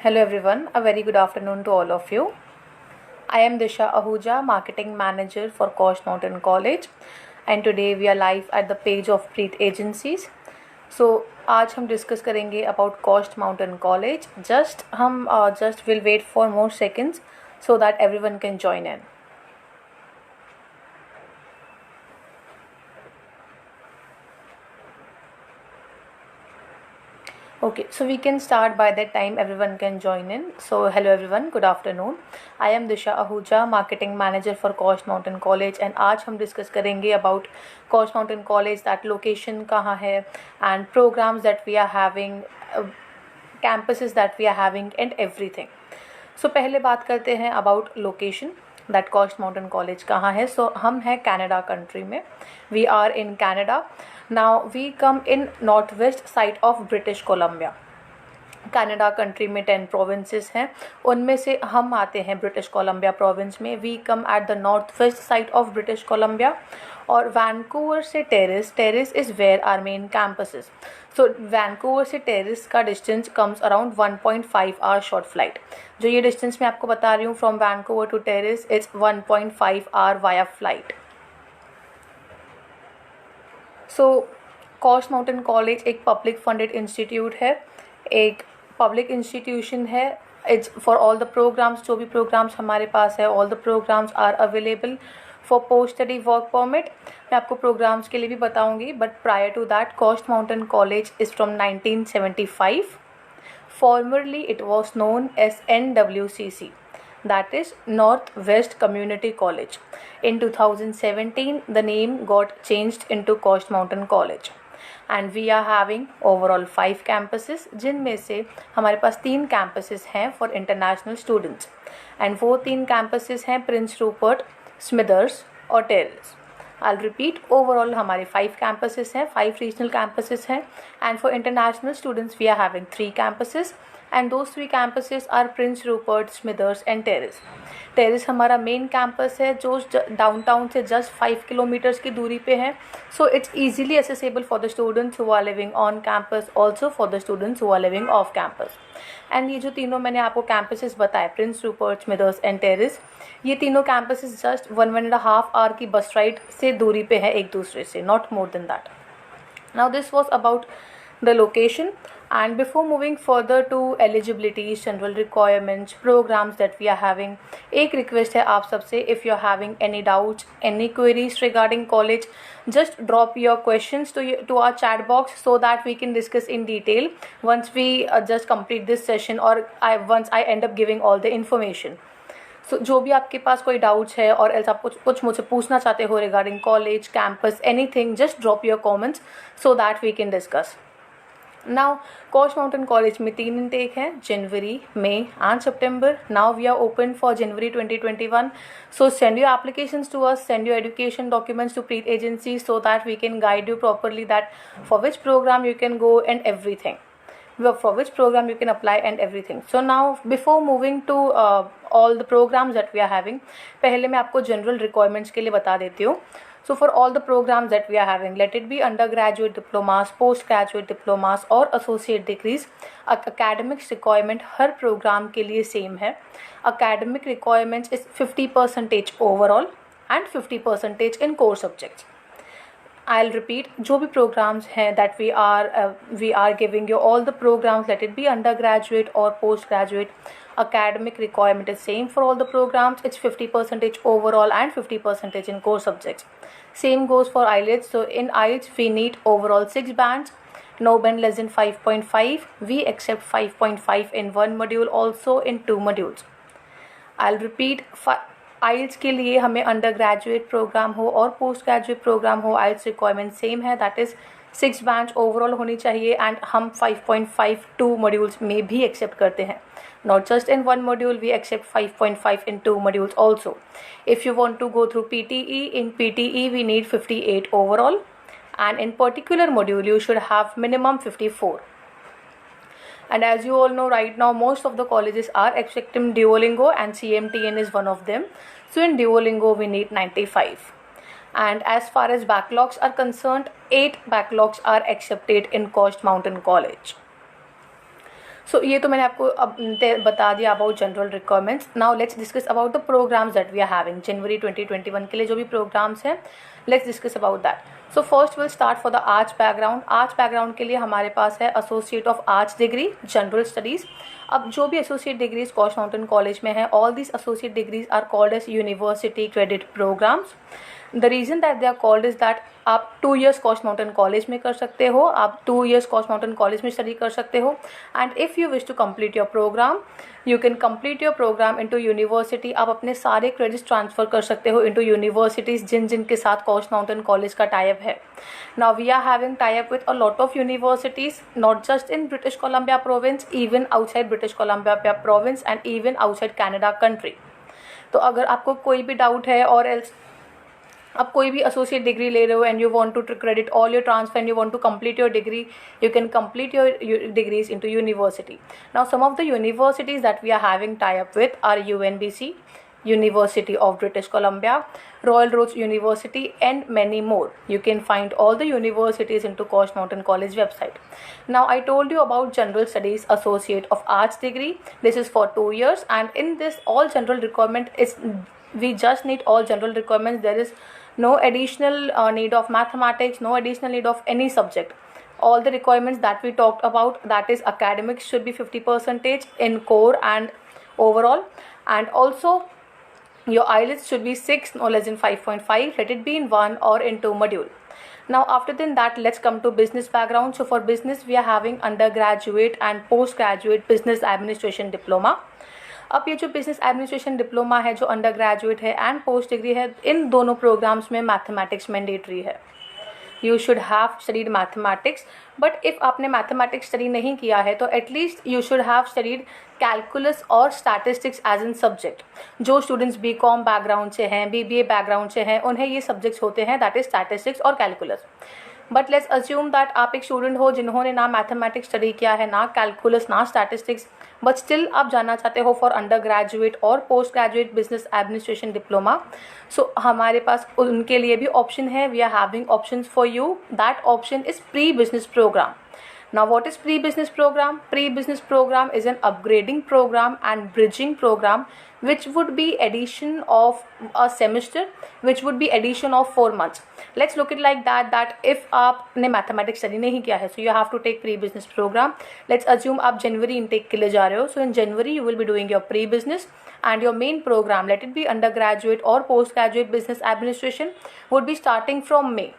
Hello everyone, a very good afternoon to all of you. I am Disha Ahuja, Marketing Manager for Coast Mountain College, and today we are live at the page of Preet Agencies. So आज हम discuss करेंगे about Coast Mountain College. Just will wait for more seconds so that everyone can join in. Okay, so we can start by that time everyone can join in. So hello everyone, good afternoon. I am Disha Ahuja, Marketing Manager for Coast Mountain College, and आज हम discuss करेंगे about Coast Mountain College, that location कहाँ है and programs that we are having, campuses that we are having and everything. So पहले बात करते हैं about location, that Coast Mountain College कहाँ है. So हम हैं कैनेडा कंट्री में. We are in Canada. Now we come in northwest side of British Columbia. Canada country में 10 प्रोविंसेस हैं, उनमें से हम आते हैं ब्रिटिश कोलंबिया प्रोविंस में. We come at the north west side of British Columbia. और वैंकूवर से Terrace is where are main campuses. So Vancouver से टेरिस का distance comes around 1.5 hour short flight. जो ये डिस्टेंस मैं आपको बता रही हूँ from Vancouver to Terrace, it's 1.5 hour via flight. So Coast Mountain college एक पब्लिक फंडेड इंस्टीट्यूट है, एक पब्लिक इंस्टीट्यूशन है. It's for all the programmes, जो भी प्रोग्राम्स हमारे पास है, all the programmes are available for post study work permit. मैं आपको प्रोग्राम्स के लिए भी बताऊंगी, but prior to that Coast Mountain College is from 1975. Formerly it was known as NWCC, that is North West Community College. In 2017 the name got changed into Coast Mountain College. And we are having overall 5 campuses, जिनमें से हमारे पास 3 campuses हैं for international students. And वो 3 campuses हैं Prince Rupert, स्मिदर्स और terrace. I'll repeat, overall हमारे 5 campuses हैं, 5 regional campuses हैं. And for international students we are having 3 campuses. And those 3 campuses are Prince Rupert, Smithers and Terrace. Terrace हमारा main campus है जो downtown से just 5 kilometres की दूरी पे है. So it's easily accessible for the students who are living on campus, also for the students who are living off campus. And ये जो तीनों मैंने आपको कैंपसेस बताए, Prince Rupert, Smithers and Terrace, ये तीनों कैंपसेस जस्ट 1.5 आवर की बस राइड से दूरी पे है एक दूसरे से, not more than that. Now this was about the location. And before moving further to eligibility, general requirements, programs that we are having, एक request है आप सबसे, if you are having any doubts, any queries regarding college, just drop your questions to our chat box so that we can discuss in detail once we just complete this session, or once I end up giving all the information. सो जो भी आपके पास कोई doubts है और else आप कुछ मुझसे पूछना चाहते हो regarding college, campus, anything, just drop your comments so that we can discuss. Now Coast Mountain College में 3 इंटेक हैं, January, May and September. Now we are open for January 2021. So send your applications to us, send your education documents to Preet agency so that we can guide you properly that for which program you can go and everything, for which program you can apply and everything. So now before moving to all the programs that we are having, पहले मैं आपको general requirements के लिए बता देती हूँ. So for all the programs that we are having, let it be undergraduate diplomas, postgraduate diplomas और associate degrees, academics requirement हर program के लिए same है. Academic requirements is 50% overall and 50% in core subjects. I'll repeat, जो भी programs हैं that we are giving you, all the programs, let it be undergraduate or postgraduate, academic requirement is same for all the programs. It's 50% overall and 50% in core subjects. Same goes for IELTS. So in IELTS we need overall 6 bands, no band less than 5.5. We accept 5.5 in one module, also in 2 modules. I'll repeat, आइल्स के लिए हमें under graduate programme हो और post graduate programme हो, आइल्स requirement same है, that is 6 bench overall होनी चाहिए. And हम 5.5 2 मॉड्यूल्स में भी एक्सेप्ट करते हैं, not just in 1 module, we accept 5.5 in 2 modules also. If you want to go through PTE, in PTE we need 58 overall, and in particular module you should have minimum 54. And as you all know, right now most of the colleges are accepting Duolingo and CMTN is one of them. So in Duolingo we need 95. And as far as backlogs are concerned, 8 backlogs are accepted in Coast Mountain College. So ये तो मैंने आपको अब बता दिया about general requirements. Now let's discuss about the programs that we are having. जनवरी 2021 के लिए जो भी प्रोग्राम्स हैं, let's discuss about that. So first will start for the arts background. Arts background के लिए हमारे पास है associate of arts degree general studies. अब जो भी associate degrees Coast Mountain College में है, all these associate degrees are called as university credit programmes. The reason that they are called is that आप 2 years कॉश माउंटेन कॉलेज में कर सकते हो, आप 2 years कॉश माउंटेन कॉलेज में study कर सकते हो. And if you wish to complete your programme, you can complete your programme into university. आप अपने सारे क्रेडिट्स ट्रांसफ़र कर सकते हो इनटू यूनिवर्सिटीज़ जिनके साथ कॉश माउंटेन कॉलेज का टाई अप है. Now we are having tie up with a lot of universities, not just in British Columbia province, even outside British Columbia province and even outside Canada country. तो अगर आपको कोई भी doubt है और else आप कोई भी एसोसिएट डिग्री ले रहे हो and you want to credit all your transfer and you want to complete your degree, you can complete your degrees into university. Now some of the universities that we are having tie up with are UNBC, University of British Columbia, Royal Roads University and many more. You can find all the universities into Cosh Mountain College website. Now I told you about General Studies Associate of Arts degree. This is for 2 years and in this all general requirement is, we just need all general requirements. There is no additional need of mathematics, no additional need of any subject. All the requirements that we talked about, that is academics should be 50% in core and overall, and also your IELTS should be 6 no less than 5.5. Let it be in 1 or in 2 module. Now after that, let's come to business background. So for business we are having undergraduate and postgraduate business administration diploma. अब ये जो business administration diploma है, जो under graduate है and post degree है, इन दोनों programmes में mathematics mandatory है. You should have studied mathematics. But if आपने मैथमेटिक्स स्टडी नहीं किया है तो at least you should have studied calculus और स्टैटिस्टिक्स एज इन सब्जेक्ट. जो स्टूडेंट्स बीकॉम बैकग्राउंड से हैं, बीबीए बैकग्राउंड से हैं, उन्हें ये सब्जेक्ट्स होते हैं, दैट इज स्टैटिस्टिक्स और calculus. But let's assume that आप एक स्टूडेंट हो जिन्होंने ना मैथमेटिक्स स्टडी किया है, ना कैलकुलस, ना स्टैटिस्टिक्स, बट स्टिल आप जाना चाहते हो फॉर अंडर ग्रेजुएट और postgraduate business administration diploma. So हमारे पास उनके लिए भी ऑप्शन है. We are having options for you. That option is pre business program. Now what is pre-business program? Pre-business program is an upgrading program and bridging program which would be addition of a semester, which would be addition of 4 months. Let's look it like that if आपने mathematics study नहीं किया है, so you have to take pre-business program. Let's assume आप January intake के लिए जा रहे हो, so in January you will be doing your pre-business and your main program, let it be undergraduate or postgraduate business administration, would be starting from May.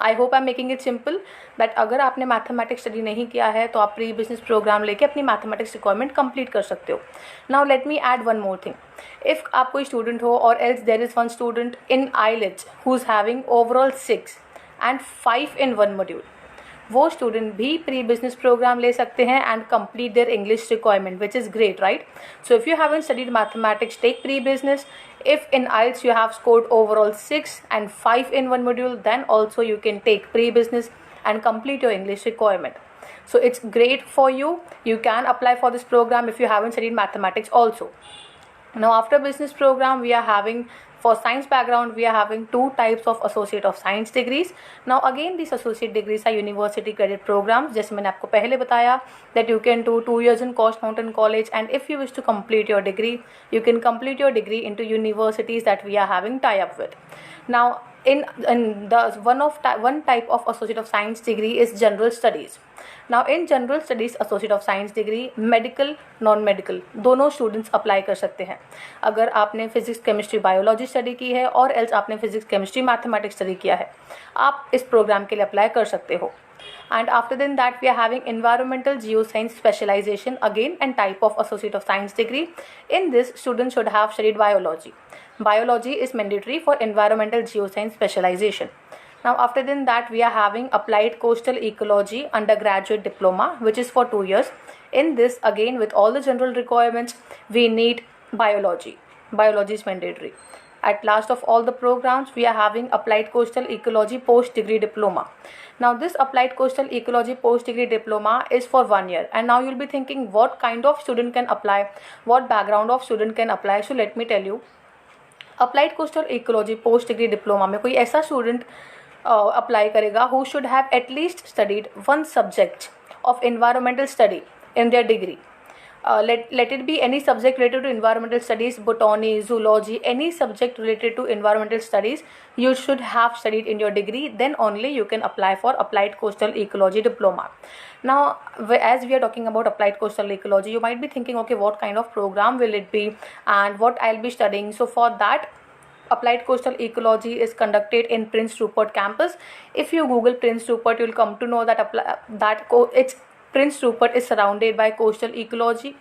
I hope I am making it simple that अगर आपने mathematics study नहीं किया है तो आप pre business programme लेके अपनी mathematics requirement complete कर सकते हो. Now let me add one more thing. If आप कोई स्टूडेंट हो और else there is one student in IELTS who is having overall 6 and 5 in 1 module, वो स्टूडेंट भी प्री बिजनेस प्रोग्राम ले सकते हैं and complete their English requirement, which is great, right? So if you haven't studied mathematics, take pre business. If in IELTS you have scored overall 6 and 5 in 1 module, then also you can take pre-business and complete your English requirement. So it's great for you. You can apply for this program if you haven't studied mathematics also. Now after business program, we are having, for science background, we are having 2 types of associate of science degrees. Now again these associate degrees are university credit programs. जैसे मैंने आपको पहले बताया that you can do 2 years in Cosh Mountain College, and if you wish to complete your degree, you can complete your degree into universities that we are having tie up with. Now in the one type of associate of science degree is general studies. Now in general studies associate of science degree, medical non medical दोनों students apply कर सकते हैं. अगर आपने physics chemistry biology study की है और else आपने फिजिक्स केमिस्ट्री मैथमेटिक्स स्टडी किया है, आप इस प्रोग्राम के लिए अप्लाई कर सकते हो. And after then that we are having environmental geoscience specialization, again and type of associate of science degree. In this, students should have studied biology. Biology is mandatory for environmental geoscience specialization. Now after then that we are having applied coastal ecology undergraduate diploma, which is for 2 years. In this, again with all the general requirements, we need biology. Biology is mandatory. At last of all the programs, we are having applied coastal ecology post degree diploma. Now this applied coastal ecology post degree diploma is for 1 year, and now you'll be thinking what kind of student can apply, what background of student can apply. So let me tell you, applied coastal ecology post degree diploma में कोई ऐसा student apply करेगा who should have at least studied one subject of environmental study in their degree. Let it be any subject related to environmental studies, botany, zoology, any subject related to environmental studies, you should have studied in your degree. Then only you can apply for applied coastal ecology diploma. Now, as we are talking about applied coastal ecology, you might be thinking, okay, what kind of program will it be and what I'll be studying? So for that, applied coastal ecology is conducted in Prince Rupert campus. If you Google Prince Rupert, you'll come to know that it's Prince Rupert is surrounded by coastal ecology,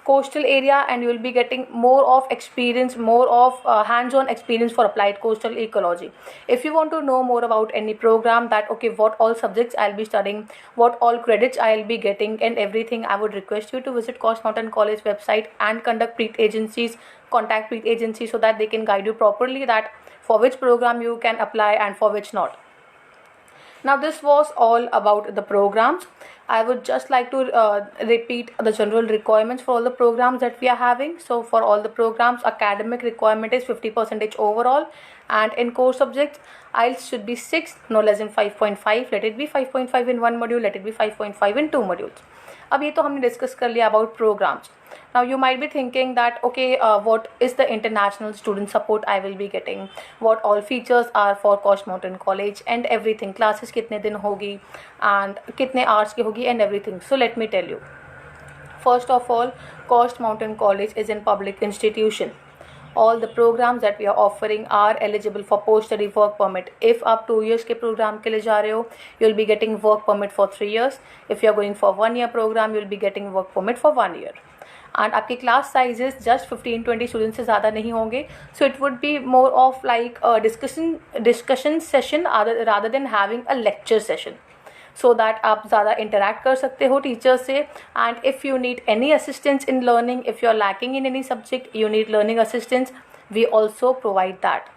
coastal area, and you will be getting more of experience, more of hands-on experience for applied coastal ecology. If you want to know more about any program, that okay, what all subjects I'll be studying, what all credits I'll be getting and everything, I would request you to visit Coast Mountain College website and contact pre agencies so that they can guide you properly that for which program you can apply and for which not. Now this was all about the programs. I would just like to repeat the general requirements for all the programs that we are having. So for all the programs, academic requirement is 50% overall, and in core subjects, IELTS should be 6, no less than 5.5. Let it be 5.5 in one module, let it be 5.5 in two modules. अब ये तो हमने discuss कर लिया about programmes. Now you might be thinking that okay, what is the international student support I will be getting, what all features are for Coast Mountain College and everything, classes कितने दिन होगी and कितने hours की होगी and everything. So let me tell you. First of all, Coast Mountain College is in public institution. All the programs that we are offering are eligible for post-study work permit. If आप 2 years के program के लिए जा रहे हो, you'll be getting work permit for 3 years. If you are going for 1 year program, you'll be getting work permit for 1 year. And आपकी class sizes just 15-20 students से ज़्यादा नहीं होंगे. So it would be more of like a discussion session rather than having a lecture session. So that आप ज़्यादा interact कर सकते हो teachers से. And if you need any assistance in learning, if you are lacking in any subject, you need learning assistance, we also provide that.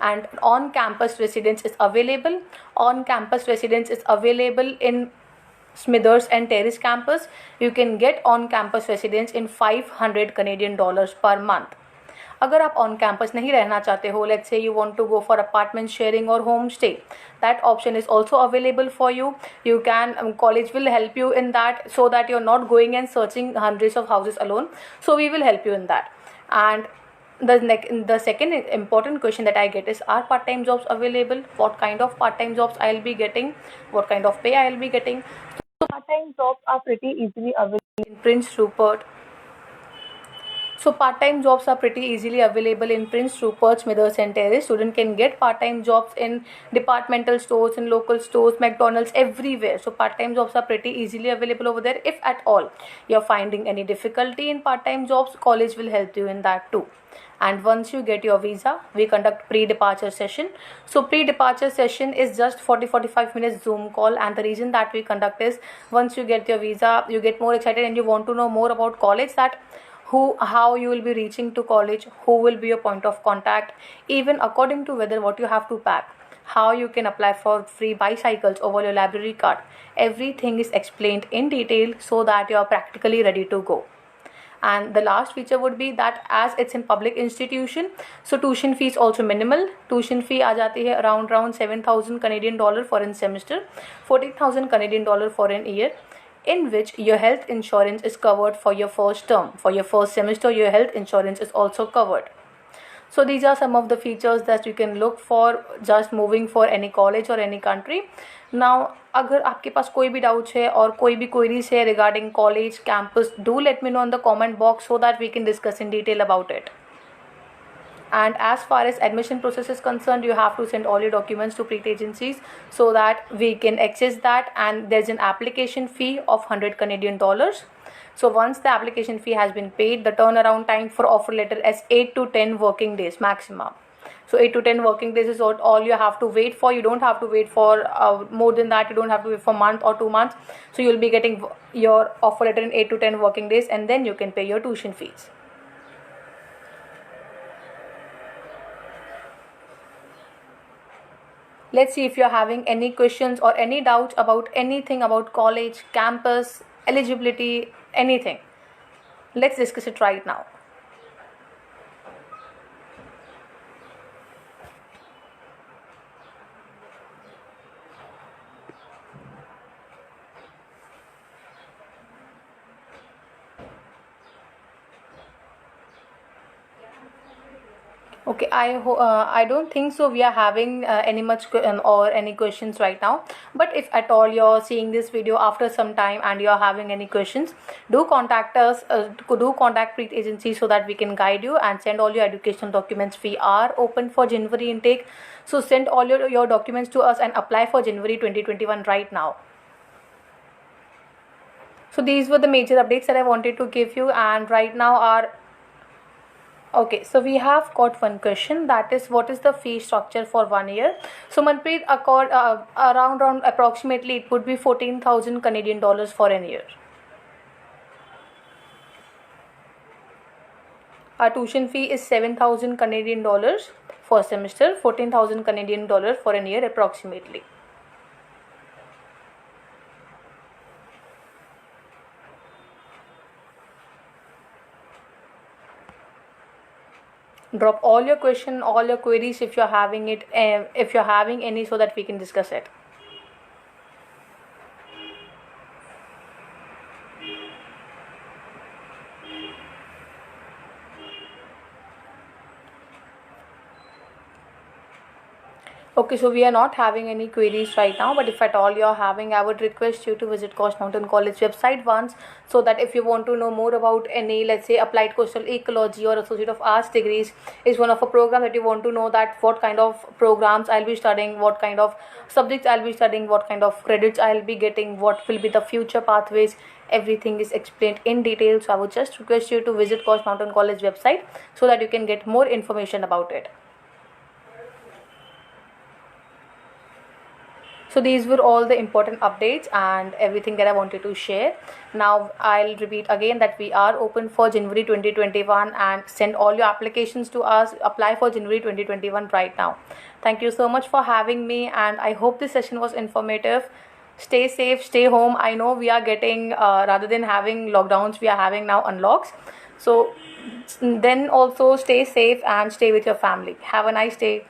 And on-campus residence is available. On-campus residence is available in Smithers and Terrace campus. You can get on-campus residence in $500 per month. अगर आप on campus नहीं रहना चाहते हो, let's say you want to go for apartment sharing और homestay, that option is also available for you. You can, college will help you in that so that you're not going and searching hundreds of houses alone. So we will help you in that. And the second important question that I get is, are part-time jobs available? What kind of part-time jobs I'll be getting? What kind of pay I'll be getting? So part-time jobs are pretty easily available in Prince Rupert. So part-time jobs are pretty easily available in Prince Rupert, Smithers and Terrace. Student can get part-time jobs in departmental stores, in local stores, McDonald's, everywhere. So part-time jobs are pretty easily available over there. If at all you're finding any difficulty in part-time jobs, college will help you in that too. And once you get your visa, we conduct pre-departure session. So pre-departure session is just 40-45 minutes Zoom call, and the reason that we conduct is, once you get your visa, you get more excited and you want to know more about college, that how you will be reaching to college, who will be your point of contact, even according to whether what you have to pack, how you can apply for free bicycles over your library card. Everything is explained in detail so that you are practically ready to go. And the last feature would be that as it's in public institution, so tuition fee is also minimal. Tuition fee आ जाती है around 7,000 Canadian dollar for an semester, 14,000 Canadian dollar for an year, in which your health insurance is covered for your first term. For your first semester, your health insurance is also covered. So these are some of the features that you can look for just moving for any college or any country. Now, अगर आपके पास कोई भी doubts है और कोई भी queries है regarding college, campus, do let me know in the comment box so that we can discuss in detail about it. And as far as admission process is concerned, you have to send all your documents to PREET agencies so that we can access that. And there's an application fee of 100 Canadian dollars. So once the application fee has been paid, the turnaround time for offer letter is 8 to 10 working days maximum. So 8 to 10 working days is all you have to wait for. You don't have to wait for more than that. You don't have to wait for a month or 2 months. So you'll be getting your offer letter in 8 to 10 working days, and then you can pay your tuition fees. Let's see if you're having any questions or any doubts about anything about college, campus, eligibility, anything. Let's discuss it right now. Okay, I don't think so. We are having any much or any questions right now. But if at all you're seeing this video after some time and you're having any questions, do contact us. Do contact Preet Agency so that we can guide you and send all your educational documents. We are open for January intake, so send all your documents to us and apply for January 2021 right now. So these were the major updates that I wanted to give you, and right now our okay, so we have got one question, that is what is the fee structure for 1 year. So Manpreet, around approximately it would be 14,000 Canadian dollars for an year. Our tuition fee is 7,000 Canadian dollars for semester, 14,000 Canadian dollars for an year approximately. Drop all your question, all your queries if you're having it, if you're having any, so that we can discuss it. Okay, so we are not having any queries right now, but if at all you're having, I would request you to visit Coast Mountain College website once, so that if you want to know more about any, let's say, applied coastal ecology or Associate of Arts degrees is one of a program that you want to know, that what kind of programs I'll be studying, what kind of subjects I'll be studying, what kind of credits I'll be getting, what will be the future pathways, everything is explained in detail. So I would just request you to visit Coast Mountain College website so that you can get more information about it. So these were all the important updates and everything that I wanted to share. Now I'll repeat again that we are open for January 2021, and send all your applications to us. Apply for January 2021 right now. Thank you so much for having me, and I hope this session was informative. Stay safe, stay home. I know we are getting, rather than having lockdowns, we are having now unlocks. So then also stay safe and stay with your family. Have a nice day.